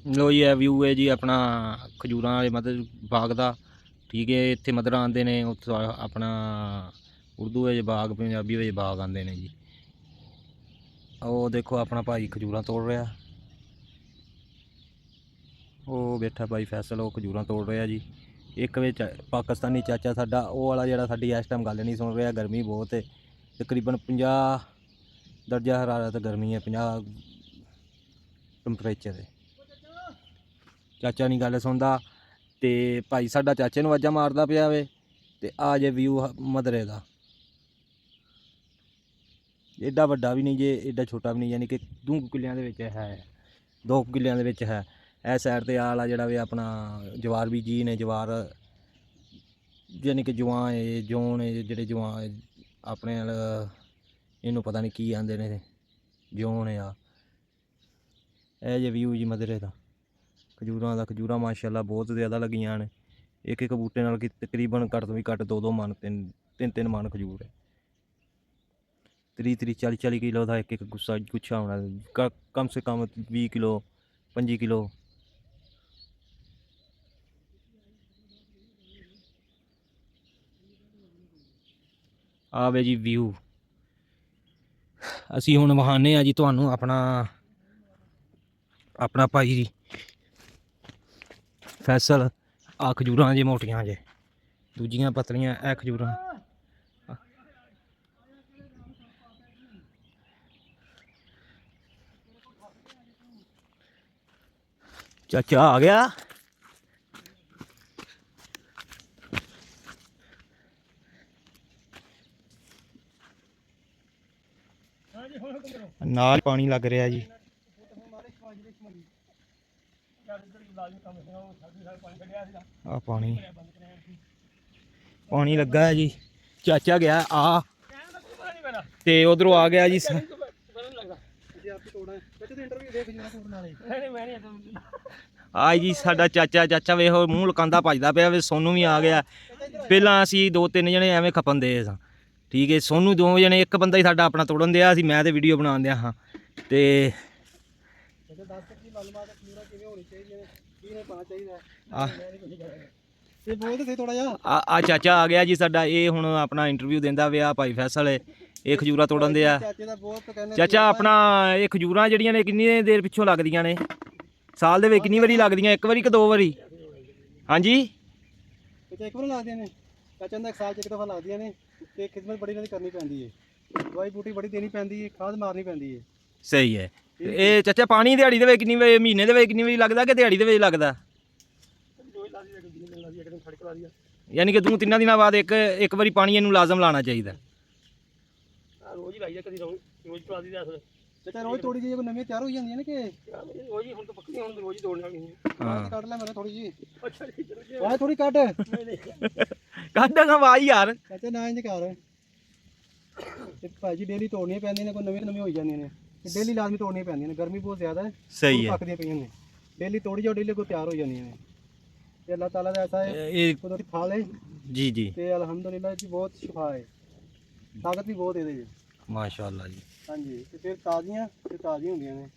ਲੋ ਜੀ ਇਹ ਵਿਊ ਹੈ ਜੀ ਆਪਣਾ ਖਜੂਰਾਂ ਵਾਲੇ ਮਤਲਬ ਬਾਗ ਦਾ। ਠੀਕ ਹੈ, ਇੱਥੇ ਮੱਧਰ ਆਉਂਦੇ ਨੇ, ਉੱਥੋਂ ਆਪਣਾ ਉਰਦੂ ਵਿੱਚ ਬਾਗ, ਪੰਜਾਬੀ ਵਿੱਚ ਬਾਗ ਆਉਂਦੇ ਨੇ ਜੀ। ਉਹ ਦੇਖੋ ਆਪਣਾ ਭਾਈ ਖਜੂਰਾਂ ਤੋੜ ਰਿਹਾ, ਉਹ ਬੈਠਾ ਭਾਈ ਫੈਸਲ, ਉਹ ਖਜੂਰਾਂ ਤੋੜ ਰਿਹਾ ਜੀ। ਇੱਕ ਵਿੱਚ ਪਾਕਿਸਤਾਨੀ ਚਾਚਾ ਸਾਡਾ, ਉਹ ਵਾਲਾ ਜਿਹੜਾ ਸਾਡੀ ਇਸ ਟਾਈਮ ਗੱਲ ਨਹੀਂ ਸੁਣ ਰਿਹਾ। ਗਰਮੀ ਬਹੁਤ ਹੈ, ਤਕਰੀਬਨ 50 ਦਰਜਾ ਹਰਾਰਤ ਗਰਮੀ ਹੈ, 50 ਟੈਂਪਰੇਚਰ ਹੈ। ਚਾਚਾ ਨਹੀਂ ਗੱਲ ਸੁਣਦਾ, ਤੇ ਭਾਈ ਸਾਡਾ ਚਾਚੇ ਨੂੰ ਆਵਾਜ਼ਾਂ ਮਾਰਦਾ ਪਿਆ ਵੇ। ਤੇ ਆ ਜੇ ਵਿਊ ਮਧਰੇ ਦਾ, ਐਡਾ ਵੱਡਾ ਵੀ ਨਹੀਂ ਜੇ, ਐਡਾ ਛੋਟਾ ਵੀ ਨਹੀਂ, ਯਾਨੀ ਕਿ 2 ਕਿੱਲਿਆਂ ਦੇ ਵਿੱਚ ਹੈ, 2 ਕਿੱਲਿਆਂ ਦੇ ਵਿੱਚ ਹੈ। ਇਹ ਸਾਈਡ ਤੇ ਆਲਾ ਜਿਹੜਾ ਵੀ ਆਪਣਾ ਜਵਾਰ ਵੀ ਜੀ ਨੇ, ਜਵਾਰ ਯਾਨੀ ਕਿ ਜਵਾਂ ਹੈ, ਜੌਨ ਹੈ, ਜਿਹੜੇ ਜਵਾਂ ਆਪਣੇ ਨਾਲ ਇਹਨੂੰ ਪਤਾ ਨਹੀਂ ਕੀ ਆਂਦੇ ਨੇ, ਜੌਨ ਆ। ਇਹ ਜੇ ਵਿਊ ਜੀ ਮਧਰੇ ਦਾ, ਖਜੂਰਾਂ ਦਾ। ਖਜੂਰਾਂ ਮਾਸ਼ਾਅੱਲਾ ਬਹੁਤ ਜ਼ਿਆਦਾ ਲੱਗੀਆਂ ਨੇ, ਇੱਕ ਇੱਕ ਬੂਟੇ ਨਾਲ ਕਿ ਤਕਰੀਬਨ ਘੱਟ ਤੋਂ ਵੀ ਘੱਟ 2-2 ਮਣ, 3-3 ਮਣ ਖਜੂਰ ਹੈ। 30-30 40-40 ਕਿਲੋ ਦਾ ਇੱਕ ਗੁੱਛਾ ਹੋਣਾ, ਕਮ ਸੇ ਕਮ 20 ਕਿਲੋ 25 ਕਿਲੋ। ਆਵੇ ਜੀ ਵਿਊ। ਅਸੀਂ ਹੁਣ ਵਹਾਨੇ ਆ ਜੀ ਤੁਹਾਨੂੰ ਆਪਣਾ ਭਾਈ ਫੈਸਲ। ਆ ਖਜੂਰਾਂ ਜੇ ਮੋਟੀਆਂ ਜੇ, ਦੂਜੀਆਂ ਪਤਲੀਆਂ, ਇਹ ਖਜੂਰਾਂ। ਚਾਚਾ ਆ ਗਿਆ। ਨਾਲ ਪਾਣੀ ਲੱਗ ਰਿਹਾ ਜੀ। ਆ ਪਾਣੀ ਲੱਗਾ ਹੈ ਜੀ। ਚਾਚਾ ਗਿਆ ਆ, ਤੇ ਉਧਰੋਂ ਆ ਗਿਆ ਜੀ। ਆ ਜੀ ਸਾਡਾ ਚਾਚਾ ਵੇਖੋ ਮੂੰਹ ਲਕਾਂਦਾ ਭੱਜਦਾ ਪਿਆ ਵੇ। ਸੋਨੂੰ ਵੀ ਆ ਗਿਆ। ਪਹਿਲਾਂ ਅਸੀਂ 2-3 ਜਣੇ ਐਵੇਂ ਖਪਣ ਦੇ ਸਾਂ, ਠੀਕ ਹੈ। ਸੋਨੂੰ 2 ਜਣੇ, ਇੱਕ ਬੰਦਾ ਹੀ ਸਾਡਾ ਆਪਣਾ ਤੋੜਨ ਦਿਆ ਸੀ, ਮੈਂ ਤੇ ਵੀਡੀਓ ਬਣਾਉਣ ਦਿਆ ਹਾਂ। ਤੇ ਆ ਚਾਚਾ ਆ ਗਿਆ ਜੀ ਸਾਡਾ, ਇਹ ਹੁਣ ਆਪਣਾ ਇੰਟਰਵਿਊ ਦਿੰਦਾ ਵੇ। ਆ ਭਾਈ ਫੈਸਲ ਹੈ, ਇਹ ਖਜੂਰਾ ਤੋੜਨ ਦੇ ਆ। ਚਾਚਾ ਆਪਣਾ ਇਹ ਖਜੂਰਾਂ ਜਿਹੜੀਆਂ ਨੇ ਕਿੰਨੀ ਦੇਰ ਪਿੱਛੋਂ ਲੱਗਦੀਆਂ ਨੇ? ਸਾਲ ਦੇ ਵਿੱਚ ਕਿੰਨੀ ਵਾਰੀ ਲੱਗਦੀਆਂ? 1 ਵਾਰੀ ਕਿ 2 ਵਾਰੀ? ਹਾਂਜੀ, 1 ਵਾਰ ਲੱਗਦੀਆਂ ਨੇ ਚਾਚਾ ਦਾ, 1 ਸਾਲ 'ਚ 1 ਦਫਾ ਲੱਗਦੀਆਂ ਨੇ। ਤੇ ਖਿਦਮਤ ਬੜੀ ਇਹਨਾਂ ਦੀ ਕਰਨੀ ਪੈਂਦੀ ਹੈ, ਦਵਾਈ ਬੂਟੀ ਬੜੀ ਦੇਣੀ ਪੈਂਦੀ ਹੈ, ਖਾਦ ਮਾਰਨੀ ਪੈਂਦੀ ਹੈ। ਸਹੀ ਹੈ। ਇਹ ਚਾਚਾ ਪਾਣੀ ਦਿਹਾੜੀ ਦੇ ਵਿੱਚ ਕਿੰਨੀ ਵਾਰੀ, ਮਹੀਨੇ ਦੇ ਵਿੱਚ ਕਿੰਨੀ ਵਾਰੀ ਲੱਗਦਾ ਕਿ ਦਿਹਾੜੀ ਦੇ ਵਿੱਚ ਲੱਗਦਾ? ਯਾਨੀ ਕਿ 2-3 ਦਿਨਾਂ ਬਾਅਦ ਇੱਕ ਵਾਰੀ ਪਾਣੀ ਇਹਨੂੰ ਲਾਜ਼ਮ ਲਾਉਣਾ ਚਾਹੀਦਾ। ਰੋਜ਼ ਹੀ ਲਾਈਦਾ, ਕਦੀ ਰੋਜ਼ ਪਾ ਦਈਦਾ। ਚਾਚਾ ਰੋਜ਼ ਤੋੜੀ ਦੀ, ਕੋਈ ਨਵੀਆਂ ਤਿਆਰ ਹੋ ਜਾਂਦੀਆਂ ਨੇ ਕਿ ਰੋਜ਼ ਹੀ? ਹੁਣ ਤਾਂ ਪੱਕੀਆਂ, ਹੁਣ ਰੋਜ਼ ਹੀ ਤੋੜਨ ਵਾਲੀਆਂ। ਹਾਂ ਕੱਢ ਲੈ ਮੈਨੂੰ ਥੋੜੀ ਜੀ। ਅੱਛਾ ਠੀਕ ਹੈ, ਥੋੜੀ ਕੱਢ। ਕੱਢਾਂਗਾ ਆਵਾਜ਼ ਯਾਰ। ਚਾਚਾ ਨਾ ਇੰਜ ਕਰ, ਤੇ ਭਾਜੀ ਡੇਲੀ ਤੋੜਨੀਆਂ ਪੈਂਦੀਆਂ ਨੇ, ਕੋਈ ਨਵੀਆਂ ਹੋਈ ਜਾਂਦੀਆਂ ਨੇ, ਡੇਲੀ ਲਾਜ਼ਮੀ ਤੋੜਨੀਆਂ ਪੈਂਦੀਆਂ ਨੇ। ਗਰਮੀ ਬਹੁਤ ਜ਼ਿਆਦਾ ਹੈ, ਸਹੀ ਹੈ, ਪੱਕਦੀਆਂ ਪਈਆਂ ਨੇ, ਡੇਲੀ ਤੋੜੀ ਜਾਓ, ਡੇਲੀ ਕੋਈ ਤਿਆਰ ਹੋ ਜਾਂਦੀਆਂ ਨੇ। ਤੇ ਅੱਲਾਹ ਤਾਲਾ ਦਾ ਐਸਾ ਹੈ, ਇਹ ਕੁਦਰਤੀ ਫਲ ਹੈ ਜੀ ਜੀ। ਤੇ ਅਲਹਮਦੁਲਿਲਾ ਜੀ ਬਹੁਤ ਸ਼ਿਫਾ ਹੈ, ਤਾਕਤ ਵੀ ਬਹੁਤ ਇਹਦੇ 'ਚ, ਮਾਸ਼ਾਅੱਲਾ ਜੀ। ਹਾਂਜੀ। ਤੇ ਫਿਰ ਤਾਜ਼ੀਆਂ ਹੁੰਦੀਆਂ ਨੇ।